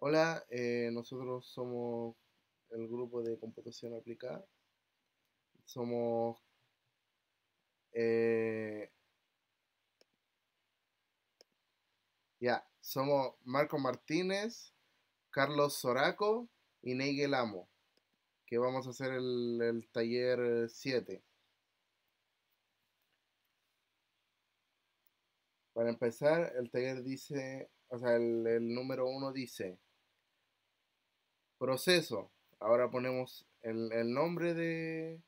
Hola, nosotros somos el grupo de computación aplicada. Somos, eh, somos Marco Martínez, Carlos Soraco y Neiguel Amo, que vamos a hacer el taller 7. Para empezar, el taller dice, o sea, el número uno dice, proceso. Ahora ponemos el nombre de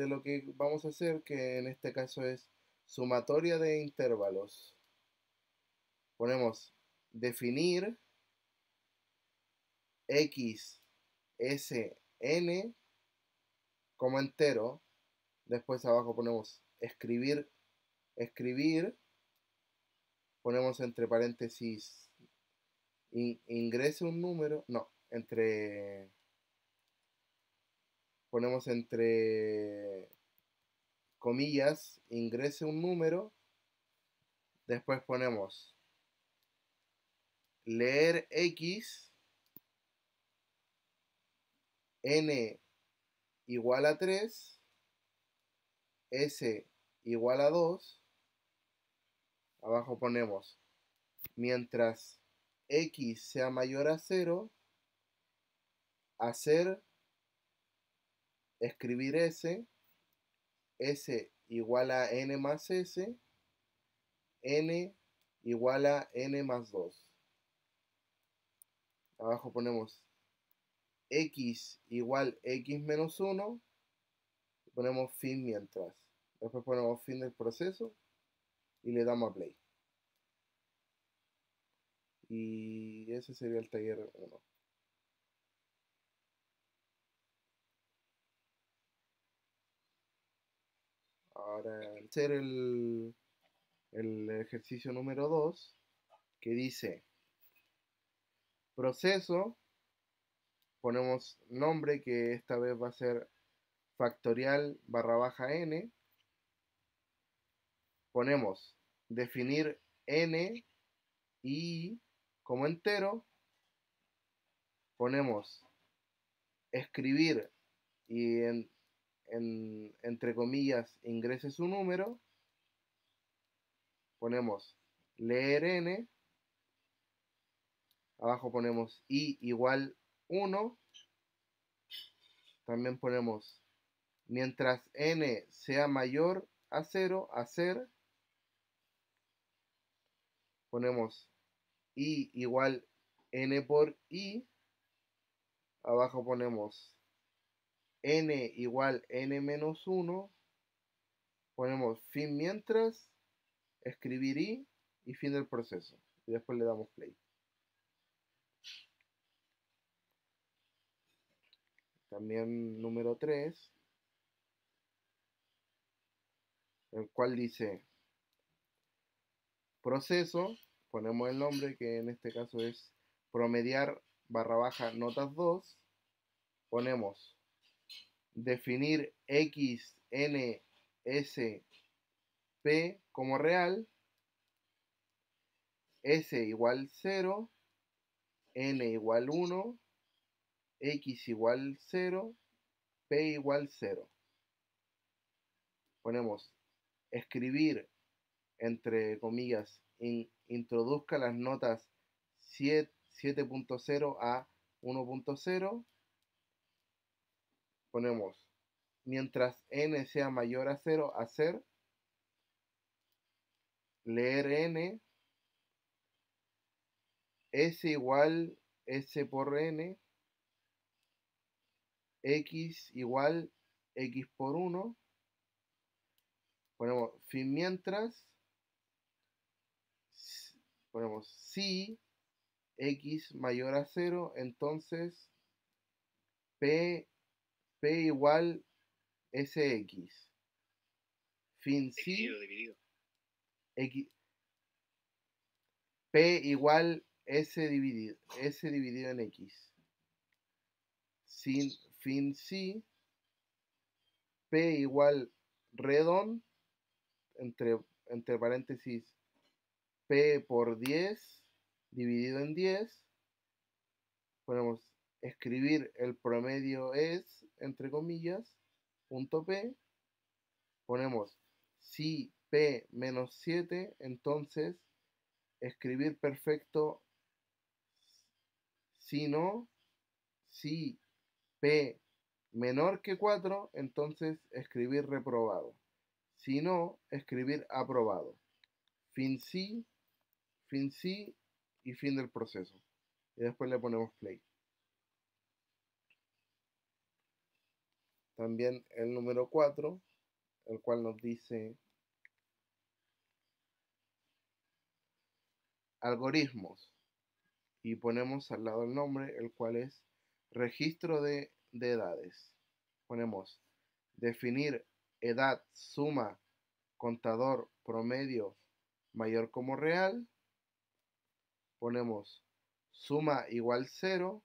lo que vamos a hacer, que en este caso es sumatoria de intervalos. Ponemos definir x s n como entero. Después abajo ponemos escribir. Ponemos entre paréntesis ingrese un número. No, ponemos entre comillas ingrese un número. Después ponemos leer x n igual a 3, s igual a 2. Abajo ponemos mientras x sea mayor a 0, hacer escribir s igual a n más s, n igual a n más 2. Abajo ponemos x igual x menos 1, y ponemos fin mientras. Después ponemos fin del proceso y le damos a play. Y ese sería el taller 1. Ahora, hacer el ejercicio número 2, que dice proceso, ponemos nombre, que esta vez va a ser factorial barra baja n. Ponemos definir n y como entero. Ponemos escribir y entre comillas ingrese su número. Ponemos leer n. Abajo ponemos i igual 1. También ponemos mientras n sea mayor a 0, hacer. Ponemos i igual n por i. Abajo ponemos n igual n menos 1. Ponemos fin mientras, escribir y fin del proceso. Y después le damos play. También número 3, el cual dice proceso. Ponemos el nombre, que en este caso es promediar barra baja notas 2. Ponemos definir x, n, s, p como real. S igual 0, n igual 1, x igual 0, p igual 0. Ponemos escribir entre comillas introduzca las notas 7.0 a 1.0. Ponemos mientras n sea mayor a 0, hacer leer n, s igual s por n, x igual x por 1. Ponemos fin mientras, ponemos si x mayor a 0, entonces p igual sx. Fin si x, p igual s dividido en x. Fin si p igual redón, entre paréntesis p por 10 dividido en 10. ponemos escribir el promedio es, entre comillas, punto P, ponemos si P menos 7, entonces escribir perfecto, si no, si P menor que 4, entonces escribir reprobado. Si no, escribir aprobado. Fin sí, fin sí y fin del proceso. Y después le ponemos play. También el número 4, el cual nos dice algoritmos. Y ponemos al lado el nombre, el cual es registro de edades. Ponemos definir edad, suma, contador, promedio, mayor como real. Ponemos suma igual 0,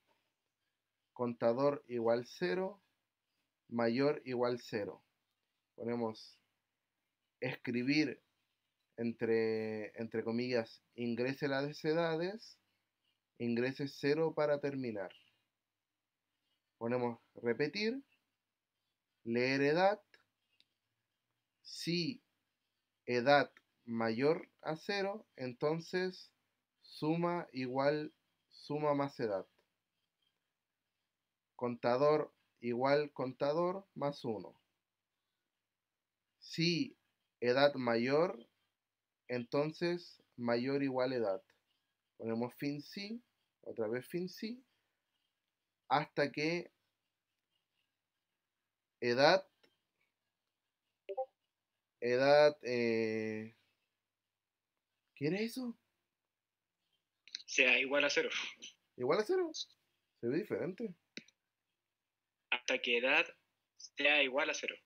contador igual 0, mayor igual 0. Ponemos escribir entre comillas, ingrese las edades, ingrese 0 para terminar. Ponemos repetir, leer edad, si edad mayor a 0, entonces suma igual suma más edad. Contador igual contador más 1. Si edad mayor, entonces mayor igual edad. Ponemos fin sí, otra vez fin sí, hasta que edad, ¿qué era eso? Sea igual a 0. Igual a 0. Se ve diferente. Hasta que edad sea igual a 0.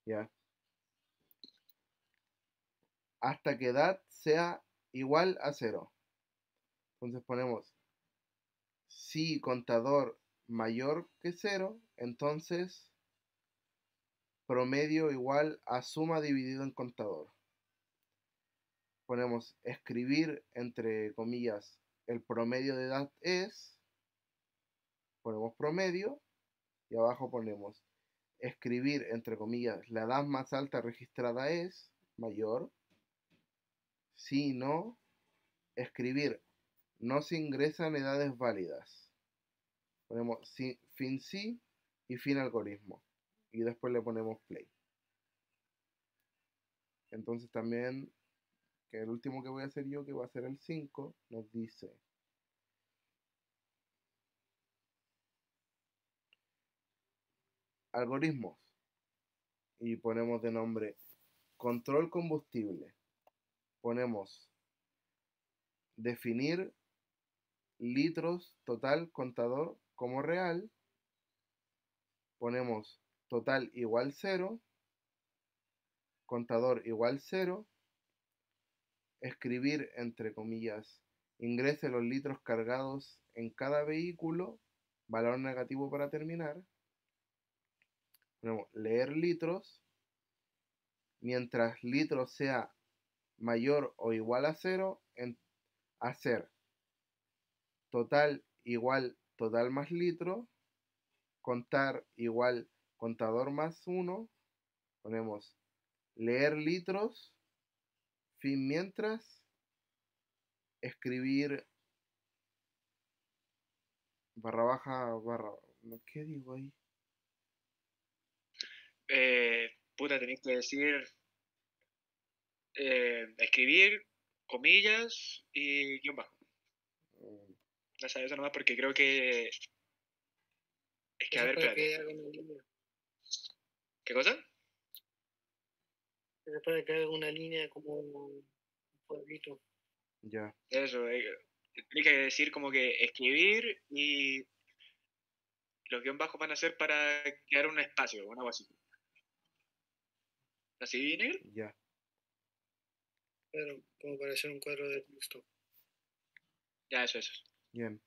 Ya. Hasta que edad sea igual a 0. Entonces ponemos si contador mayor que 0, entonces promedio igual a suma dividido en contador. Ponemos escribir entre comillas el promedio de edad es, ponemos promedio y abajo ponemos escribir entre comillas la edad más alta registrada es mayor, si no, escribir no se ingresan edades válidas. Ponemos fin sí y fin algoritmo. Y después le ponemos play. Entonces también, que el último que voy a hacer yo, que va a ser el 5, nos dice algoritmos. Y ponemos de nombre control combustible. Ponemos definir litros total contador como real. Ponemos total igual 0, contador igual 0, escribir entre comillas, ingrese los litros cargados en cada vehículo, valor negativo para terminar. Ponemos leer litros, mientras litros sea mayor o igual a 0, hacer total igual total más litro, contar igual contador más 1, ponemos leer litros, fin mientras, escribir barra baja, barra, ¿qué digo ahí? Puta, tenéis que decir escribir, comillas y guión bajo. Mm, Ya sabes eso nomás porque creo que. Es que, a Eso es ver, para espérate. que haga una línea. ¿Qué cosa? Eso es para que haga una línea como un cuadrito. ya, Eso, tienes que decir como que escribir y los guión bajos van a ser para crear un espacio, una cosa así. ¿Así, Negro? ya, Claro, como para hacer un cuadro de texto. Ya, eso. bien.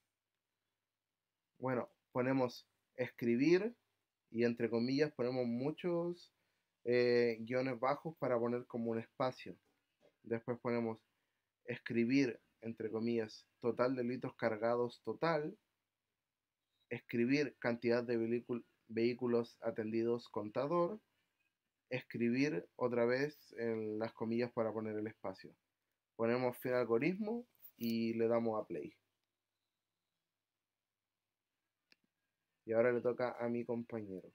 Bueno, ponemos escribir y entre comillas ponemos muchos guiones bajos para poner como un espacio. Después ponemos escribir entre comillas total de litros cargados total. escribir cantidad de vehículos atendidos contador, escribir otra vez en las comillas para poner el espacio. Ponemos fin algoritmo y le damos a play. Y ahora le toca a mi compañero.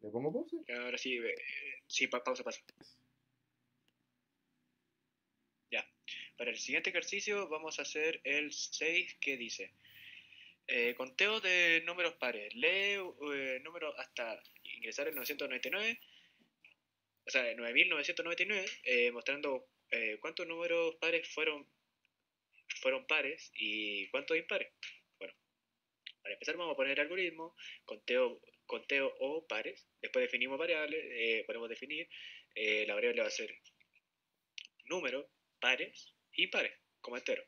¿Le pongo pausa? Ahora sí, pausa. Ya. Para el siguiente ejercicio vamos a hacer el 6 que dice: conteo de números pares. Lee números hasta ingresar el 999, o sea, 9999, mostrando cuántos números pares fueron pares y cuántos impares. Bueno, para empezar vamos a poner el algoritmo, conteo o pares. Después definimos variables, podemos definir, la variable va a ser número, pares y pares, como entero.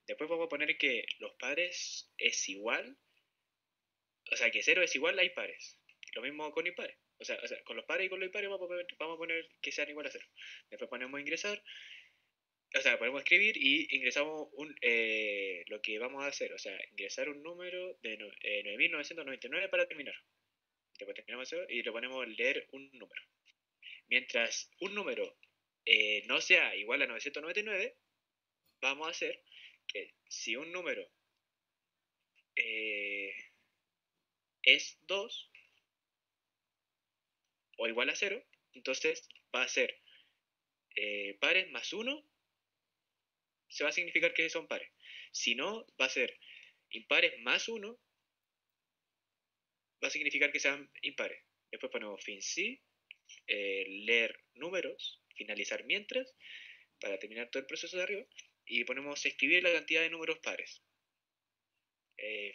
Después vamos a poner que los pares es igual, o sea, que 0 es igual a impares. Lo mismo con impares. O sea, con los pares y con los impares vamos a poner que sean igual a 0. Después ponemos ingresar, o sea, podemos escribir y ingresamos lo que vamos a hacer, o sea, ingresar un número de 9999 para terminar. Después terminamos eso y le ponemos leer un número. Mientras un número no sea igual a 999, vamos a hacer que si un número es 2 o igual a 0, entonces va a ser pares más 1, se va a significar que son pares. Si no, va a ser impares más 1, va a significar que sean impares. Después ponemos fin sí, leer números, finalizar mientras, para terminar todo el proceso de arriba, y ponemos escribir la cantidad de números pares.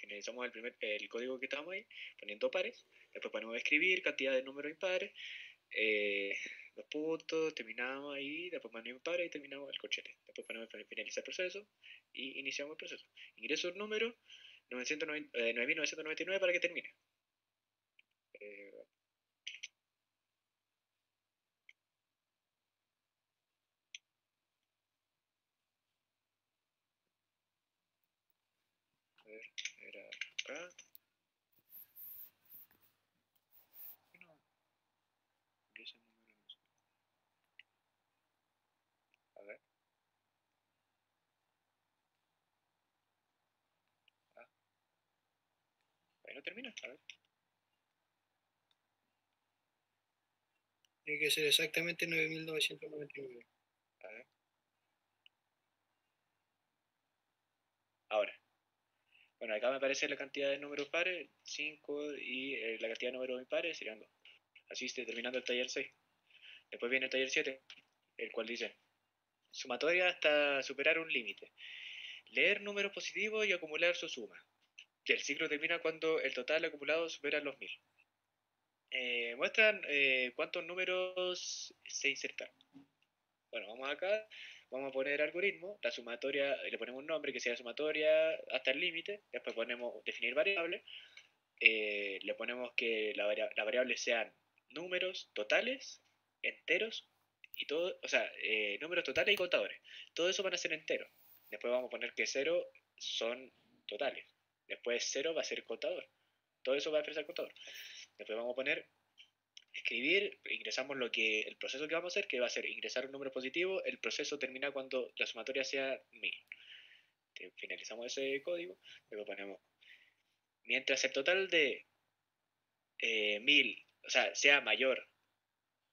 Finalizamos el código que estábamos ahí, poniendo pares. Después ponemos escribir cantidad de números impares, los puntos, terminamos ahí, después ponemos impares y terminamos el corchete. Después ponemos finalizar el proceso y iniciamos el proceso. Ingreso el número 9999 para que termine. A ver, era acá. No, ingreso el número. A ver. Ahí no termina, a ver. Tiene que ser exactamente 9999. A ver. Ahora. Bueno, acá me aparece la cantidad de números pares, 5, y la cantidad de números impares serían 2. Así está terminando el taller 6. Después viene el taller 7, el cual dice: sumatoria hasta superar un límite. Leer números positivos y acumular su suma. Y el ciclo termina cuando el total acumulado supera los 1000. Muestran cuántos números se insertan. Bueno, vamos acá, vamos a poner algoritmo, la sumatoria, le ponemos un nombre que sea sumatoria hasta el límite, después ponemos definir variable, le ponemos que la variable sean números totales, enteros, y todo, o sea, números totales y contadores. Todo eso van a ser enteros. Después vamos a poner que 0 son totales. Después 0 va a ser contador. Todo eso va a expresar contador. Después vamos a poner escribir, ingresamos el proceso que vamos a hacer, que va a ser ingresar un número positivo. El proceso termina cuando la sumatoria sea 1000. Finalizamos ese código, luego ponemos mientras el total de 1000, o sea, sea mayor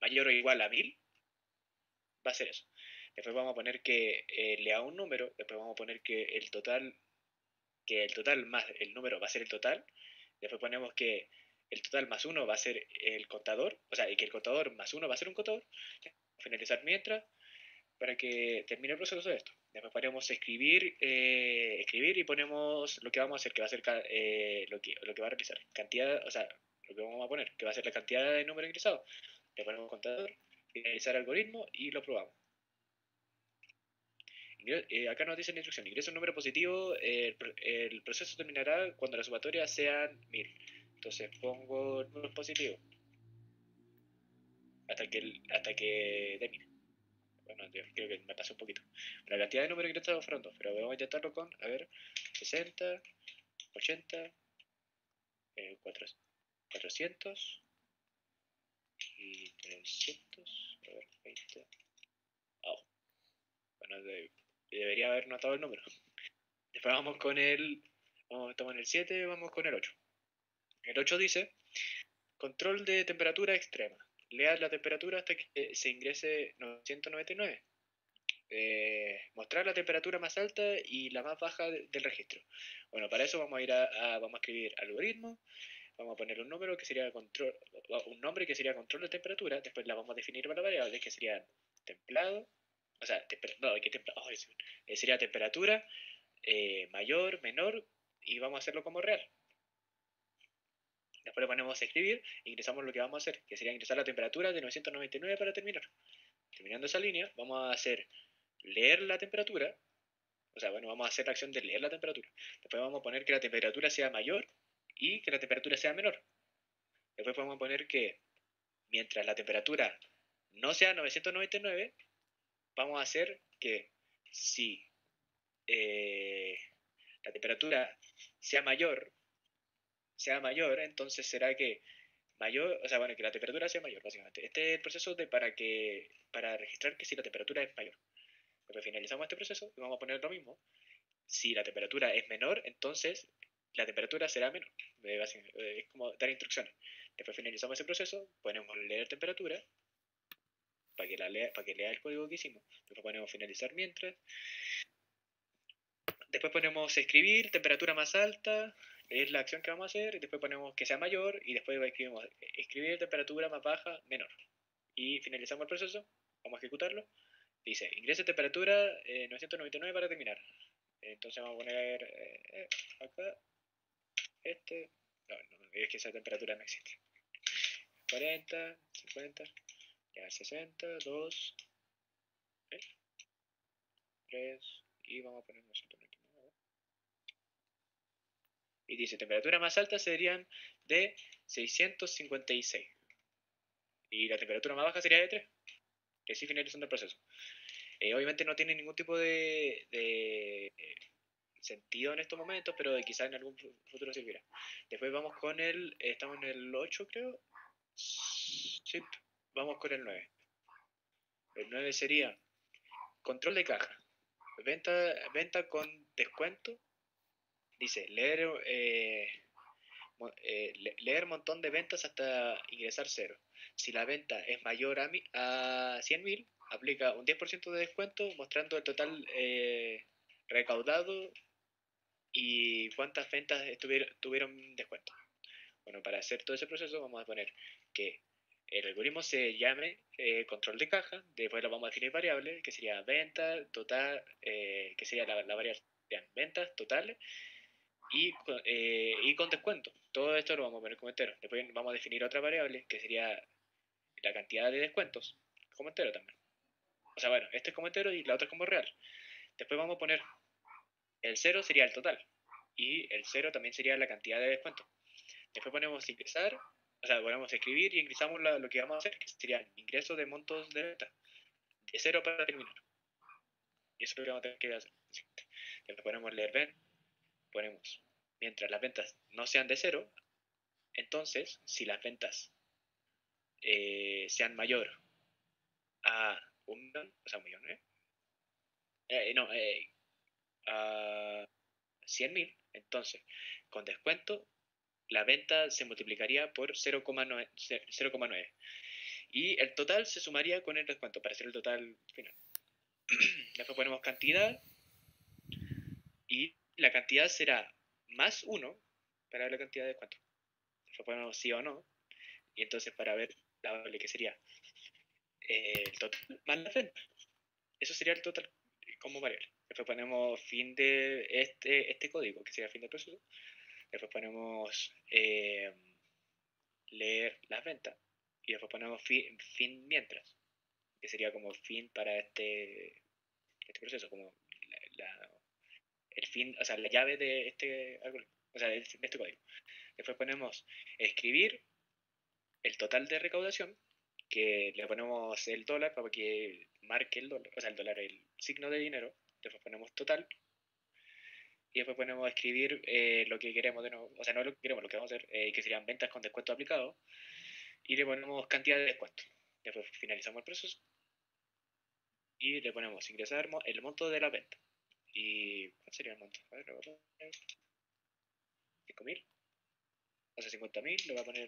o igual a 1000, va a ser eso. Después vamos a poner que lea un número, después vamos a poner que el total más el número va a ser el total. Después ponemos que el total más 1 va a ser el contador, o sea, y que el contador más 1 va a ser un contador. Finalizar mientras, para que termine el proceso de esto. Después ponemos escribir y ponemos lo que vamos a hacer, que va a ser lo que va a realizar. Cantidad, o sea, lo que vamos a poner, que va a ser la cantidad de números ingresados. Le ponemos contador, finalizar algoritmo y lo probamos. Acá nos dice la instrucción: ingresa un número positivo, el proceso terminará cuando la sumatoria sean 1000. Entonces pongo el número positivo hasta que termine. Bueno, creo que me pasé un poquito. La cantidad de números que estamos fueron 2, pero vamos a intentarlo con, a ver, 60, 80, 400 y 300, a ver, 20. Oh, bueno, debería haber notado el número. Después vamos con estamos en el 7, vamos con el 8. El 8 dice, control de temperatura extrema. Lea la temperatura hasta que se ingrese 999. Mostrar la temperatura más alta y la más baja del registro. Bueno, para eso vamos a ir vamos a escribir algoritmo, vamos a poner un número que sería control, un nombre que sería control de temperatura, después la vamos a definir para variables que serían templado, o sea, no, ¿qué templado? Sería temperatura, mayor, menor, y vamos a hacerlo como real. Después le ponemos escribir, ingresamos lo que vamos a hacer, que sería ingresar la temperatura de 999 para terminar. Terminando esa línea, vamos a hacer leer la temperatura, o sea, bueno, vamos a hacer la acción de leer la temperatura. Después vamos a poner que la temperatura sea mayor y que la temperatura sea menor. Después vamos a poner que mientras la temperatura no sea 999, vamos a hacer que si la temperatura sea mayor, entonces será que mayor, o sea, bueno, que la temperatura sea mayor, básicamente. Este es el proceso para registrar que si la temperatura es mayor. Después finalizamos este proceso y vamos a poner lo mismo. Si la temperatura es menor, entonces la temperatura será menor. Es como dar instrucciones. Después finalizamos ese proceso, ponemos leer temperatura para que lea el código que hicimos. Después ponemos finalizar mientras. Después ponemos escribir temperatura más alta, es la acción que vamos a hacer. Después ponemos que sea mayor y después escribimos escribir temperatura más baja, menor. Y finalizamos el proceso, vamos a ejecutarlo. Dice, ingrese temperatura 999 para terminar. Entonces vamos a poner acá, no, es que esa temperatura no existe. 40, 50, ya 60, 2, 3, y vamos a poner 999. Y dice, temperatura más alta serían de 656. Y la temperatura más baja sería de 3, que sí finalizando el proceso. Obviamente no tiene ningún tipo de sentido en estos momentos, pero quizás en algún futuro sirviera. Después vamos con estamos en el 8 creo. Sí, vamos con el 9. El 9 sería control de caja. Venta con descuento. Dice, leer montón de ventas hasta ingresar 0. Si la venta es mayor a 100.000, aplica un 10% de descuento mostrando el total recaudado y cuántas ventas tuvieron descuento. Bueno, para hacer todo ese proceso vamos a poner que el algoritmo se llame control de caja, después lo vamos a definir variable, que sería venta total, que sería la variable ventas totales y con descuento. Todo esto lo vamos a poner como entero. Después vamos a definir otra variable, que sería la cantidad de descuentos, como entero también. O sea, bueno, este es como entero y la otra es como real. Después vamos a poner el 0 sería el total y el 0 también sería la cantidad de descuento. Después ponemos ingresar, o sea, ponemos escribir y ingresamos lo que vamos a hacer, que sería ingreso de montos de venta, de 0 para terminar. Y eso es lo que vamos a tener que hacer. Después ponemos leer ponemos, mientras las ventas no sean de 0, entonces, si las ventas sean mayor a un millón, o sea, un millón, a 100.000, entonces, con descuento, la venta se multiplicaría por 0,9 y el total se sumaría con el descuento para hacer el total final. Después ponemos cantidad y la cantidad será más 1 para ver la cantidad de descuento. Después ponemos sí o no y entonces para ver la variable que sería el total más la venta. Eso sería el total como variable. Después ponemos fin de este código, que sería fin del proceso. Después ponemos leer las ventas. Y después ponemos fin mientras, que sería como fin para este proceso, como el fin, o sea, la llave de este algoritmo, o sea, de este código. Después ponemos escribir el total de recaudación, que le ponemos el dólar para que marque el dólar, o sea, el dólar, el signo de dinero, después ponemos total, y después ponemos escribir lo que queremos, de nuevo, o sea, no lo que queremos, lo que vamos a hacer, que serían ventas con descuento aplicado, y le ponemos cantidad de descuento. Después finalizamos el proceso y le ponemos ingresar el monto de la venta. ¿Y cuál sería el monto? A ver, lo voy a poner 5.000, o sea, 50.000, le voy a poner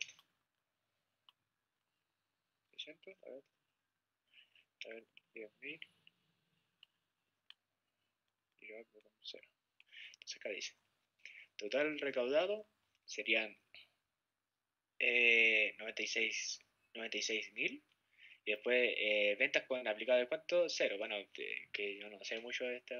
600, a ver, 10.000, y lo voy a poner 0. Entonces acá dice, total recaudado serían 96.000. Y después, ventas con aplicado de cuánto, 0. Bueno, que yo no sé mucho de esto,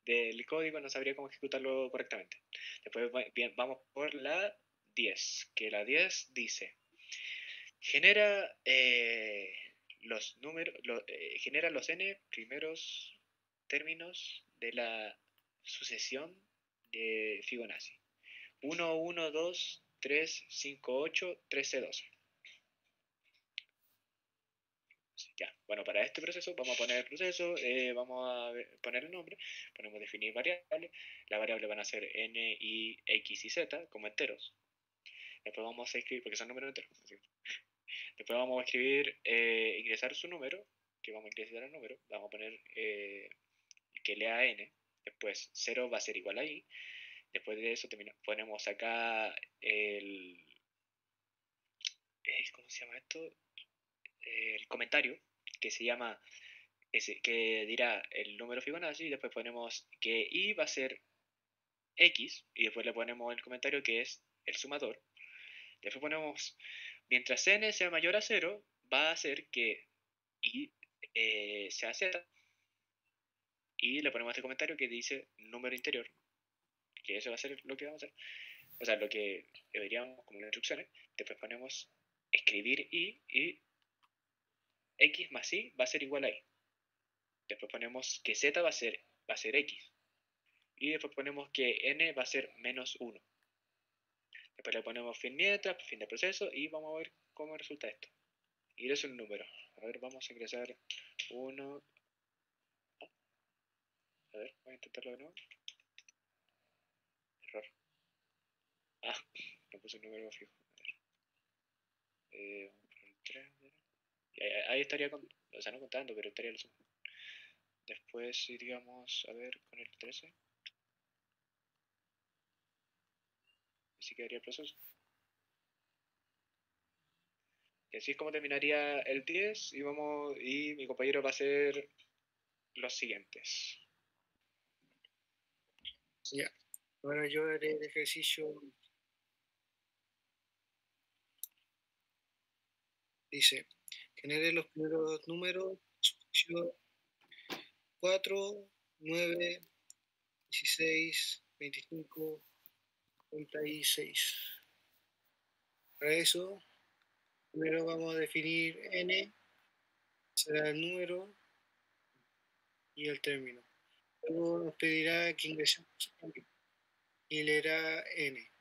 del código, no sabría cómo ejecutarlo correctamente. Después bien, vamos por la 10, que la 10 dice, genera los números, genera los n primeros términos de la sucesión de Fibonacci. 1, 1, 2, 3, 5, 8, 13, 12. Ya, bueno, para este proceso vamos a poner el proceso, vamos a poner el nombre, ponemos definir variable, las variables van a ser n, y, x y z como enteros. Después vamos a escribir, porque son números enteros, ¿sí? Después vamos a escribir, ingresar su número, que vamos a ingresar el número, vamos a poner que lea n, después 0 va a ser igual a i, después de eso ponemos acá ¿cómo se llama esto? El comentario, que se llama, que dirá el número Fibonacci, y después ponemos que i va a ser x, y después le ponemos el comentario que es el sumador. Después ponemos, mientras n sea mayor a 0, va a hacer que i sea z, y le ponemos este comentario que dice número interior, que eso va a ser lo que vamos a hacer, o sea, lo que deberíamos como instrucciones. Después ponemos escribir i, y x más y va a ser igual a y. Después ponemos que z va a ser x. Y después ponemos que n va a ser menos 1. Después le ponemos fin mientras, fin del proceso, y vamos a ver cómo resulta esto. Y es un número. A ver, vamos a ingresar 1. A ver, voy a intentarlo de nuevo. Error. Ah, no puse un número fijo. A ver. Vamos a poner 3. Ahí estaría, o sea, no contando, pero estaría el suma. Después iríamos a ver con el 13. Así quedaría el proceso. Y así es como terminaría el 10, y mi compañero va a hacer los siguientes. Ya. Ahora yo haré el ejercicio. Dice, genere los primeros números, 4, 9, 16, 25, 36. Para eso, primero vamos a definir n, será el número y el término. Luego nos pedirá que ingresemos y leerá n.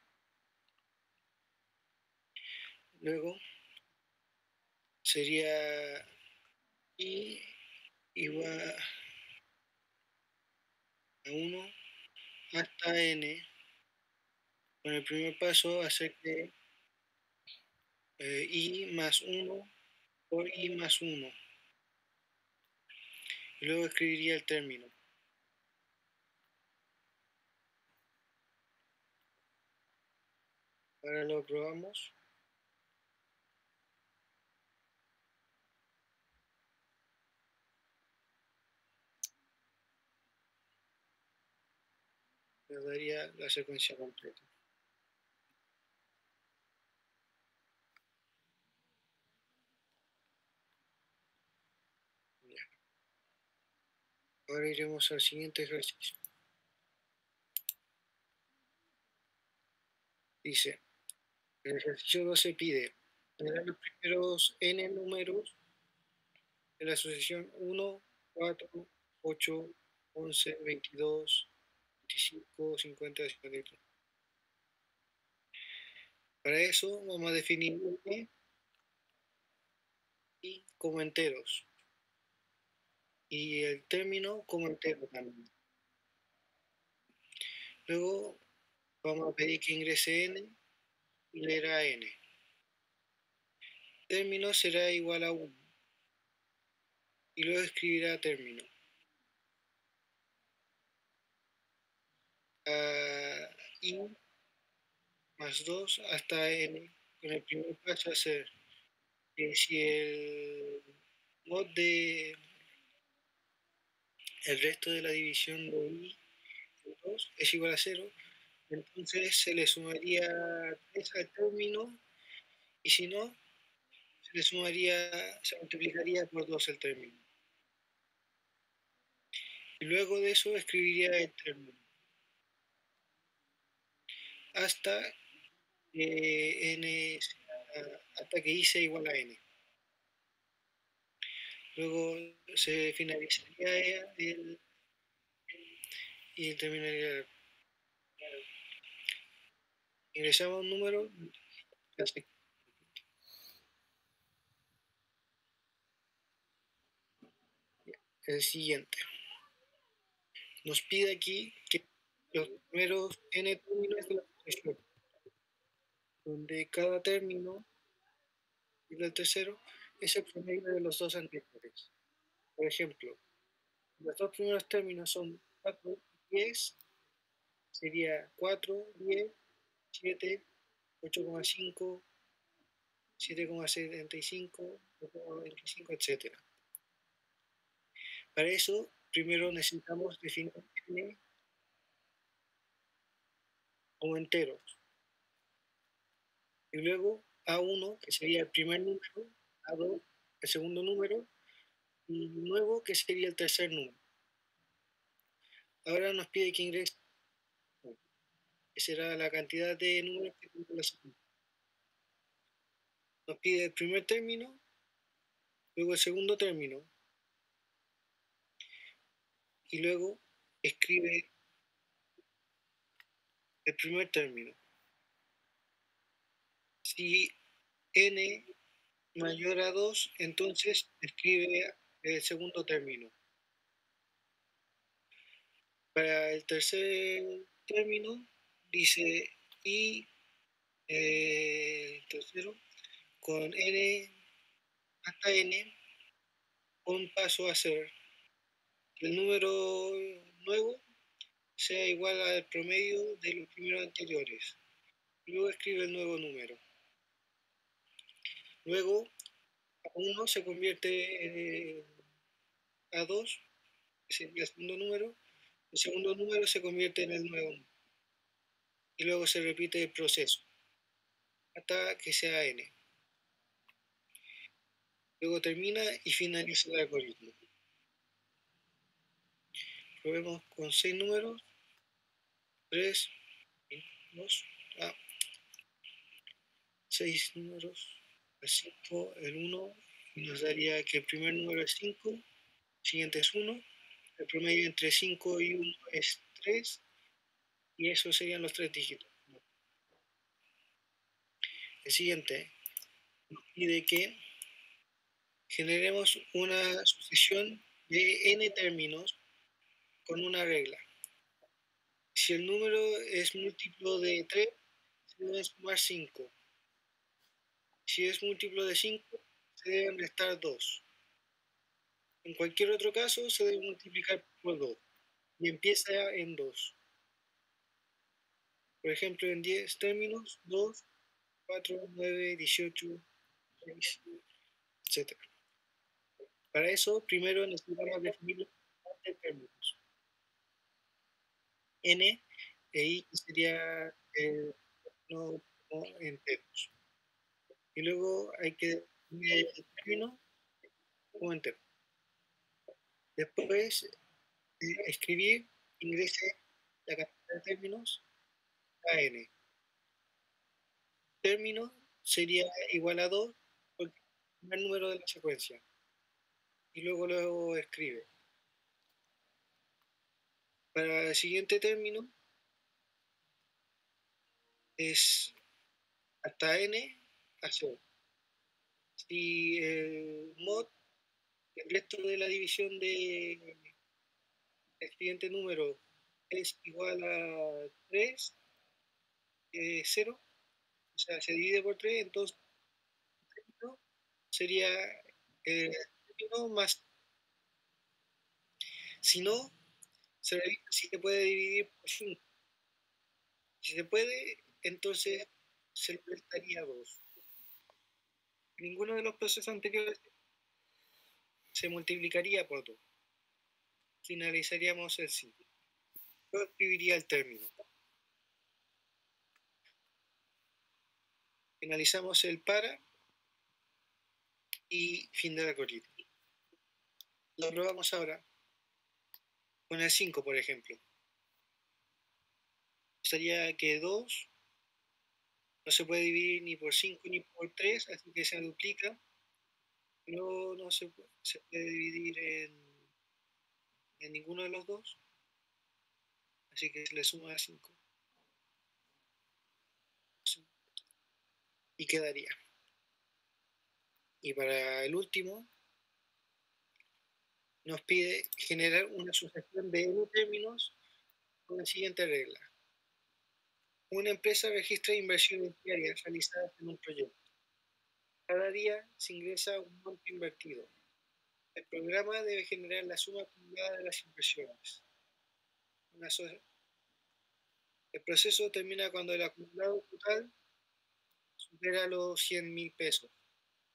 Luego sería i igual a 1 hasta n. Con el primer paso, hacer que i más 1 por i más 1. Y luego escribiría el término. Ahora lo probamos. Le daría la secuencia completa. Ya. Ahora iremos al siguiente ejercicio. Dice, el ejercicio 12 pide generar los primeros n números de la sucesión 1, 4, 8, 11, 22, 25, 50, 53. Para eso vamos a definir n y como enteros y el término como entero también. Luego vamos a pedir que ingrese n y leerá n. Término será igual a 1 y luego escribirá término. I más 2 hasta n, con el primer paso a ser si el mod de el resto de la división de i de 2 es igual a 0, entonces se le sumaría 3 al término y si no, se multiplicaría por 2 el término. Y luego de eso escribiría el término hasta n hasta que i sea igual a n. Luego se finalizaría y terminaría. Ingresamos un número. El siguiente. Nos pide aquí que los primeros n términos de la sucesión, donde cada término y el tercero es el promedio de los dos anteriores. Por ejemplo, los dos primeros términos son 4 y 10, sería 4, 10, 7, 8,5, 7,75, 8,25, etc. Para eso, primero necesitamos definir n como enteros. Y luego A1, que sería el primer número, A2, el segundo número, y nuevo, que sería el tercer número. Ahora nos pide que ingrese, que será la cantidad de números que tiene la secuencia. Nos pide el primer término, luego el segundo término, y luego escribe el primer término. Si n mayor a 2, entonces escribe el segundo término. Para el tercer término dice y tercero con n hasta n, un paso a ser el número nuevo sea igual al promedio de los primeros anteriores. Luego escribe el nuevo número. Luego A1 se convierte en A2, que sería el segundo número. El segundo número se convierte en el nuevo número. Y luego se repite el proceso hasta que sea n. Luego termina y finaliza el algoritmo. Probemos con 6 números. 3, 2, 6 números. El 5, el 1, y nos daría que el primer número es 5, el siguiente es 1, el promedio entre 5 y 1 es 3, y esos serían los 3 dígitos. El siguiente nos pide que generemos una sucesión de n términos con una regla. Si el número es múltiplo de 3, se deben sumar 5. Si es múltiplo de 5, se deben restar 2. En cualquier otro caso, se debe multiplicar por 2 y empieza en 2. Por ejemplo, en 10 términos, 2, 4, 9, 18, 6, etc. Para eso, primero necesitamos definir los términos. N e I sería no enteros. Y luego hay que definir el término como entero. Después escribir, ingrese la cantidad de términos a n. Término sería igual a 2 porque es el primer número de la secuencia. Y luego escribe. Para el siguiente término es hasta n a 0. si el mod, el resto de la división del siguiente número es igual a 3, 0, o sea, se divide por 3, entonces ¿no? Sería término más. Si no, se revisa si se puede dividir por 5. Si se puede, entonces se le restaría 2. Ninguno de los procesos anteriores se multiplicaría por 2. Finalizaríamos el ciclo. Yo escribiría el término. Finalizamos el para y fin del algoritmo. Lo probamos ahora con el 5, por ejemplo. Sería que 2 no se puede dividir ni por 5 ni por 3, así que se duplica. No se puede dividir en ninguno de los dos, así que se le suma a 5 y quedaría. Y para el último nos pide generar una sucesión de n términos con la siguiente regla. Una empresa registra inversiones diarias realizadas en un proyecto. Cada día se ingresa un monto invertido. El programa debe generar la suma acumulada de las inversiones. El proceso termina cuando el acumulado total supera los 100.000 pesos,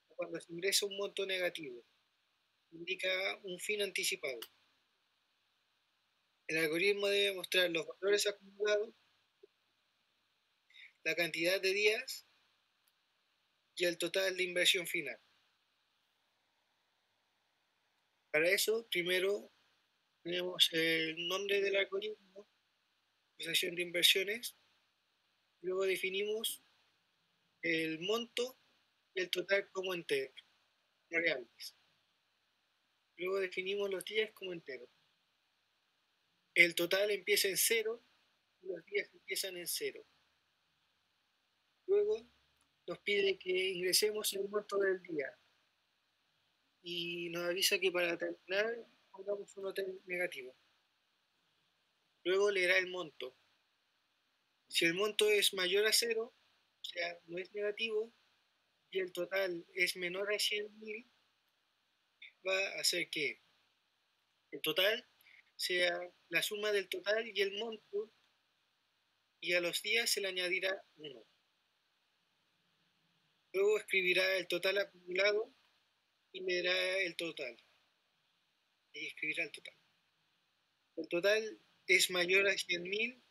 o cuando se ingresa un monto negativo. Indica un fin anticipado. El algoritmo debe mostrar los valores acumulados, la cantidad de días y el total de inversión final. Para eso, primero tenemos el nombre del algoritmo, sucesión de inversiones, luego definimos el monto y el total como enteros, variables. Luego definimos los días como enteros. El total empieza en 0 y los días empiezan en 0. Luego nos pide que ingresemos el monto del día y nos avisa que para terminar pongamos un hotel negativo. Luego leerá el monto. Si el monto es mayor a 0, o sea, no es negativo, y el total es menor a 100.000, va a hacer que el total sea la suma del total y el monto, y a los días se le añadirá 1. Luego escribirá el total acumulado y leerá el total. Y escribirá el total. El total es mayor a 100.000,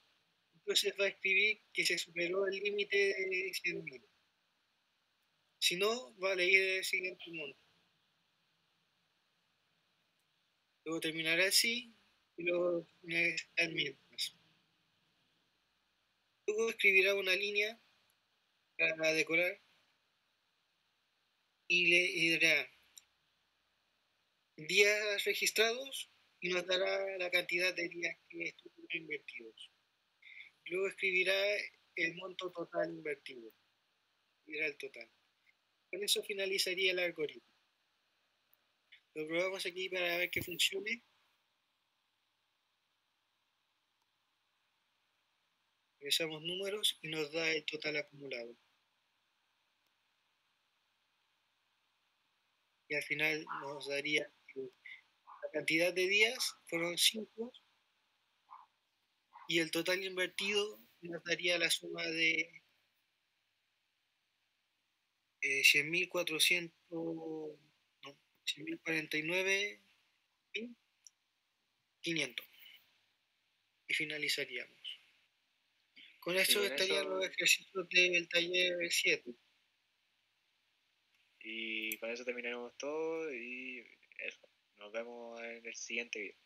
entonces va a escribir que se superó el límite de 100.000. Si no, va a leer el siguiente monto. Luego terminará así y luego el mientras. Luego escribirá una línea para decorar y le dirá días registrados y nos dará la cantidad de días que estuvieron invertidos. Luego escribirá el monto total invertido. Dirá el total. Con eso finalizaría el algoritmo. Lo probamos aquí para ver que funcione. Ingresamos números y nos da el total acumulado. Y al final nos daría la cantidad de días fueron 5 y el total invertido nos daría la suma de 100.400, no, 100.049.500 y finalizaríamos. Con esto estarían los ejercicios del taller 7. Y con eso terminaremos todo y eso. Nos vemos en el siguiente video.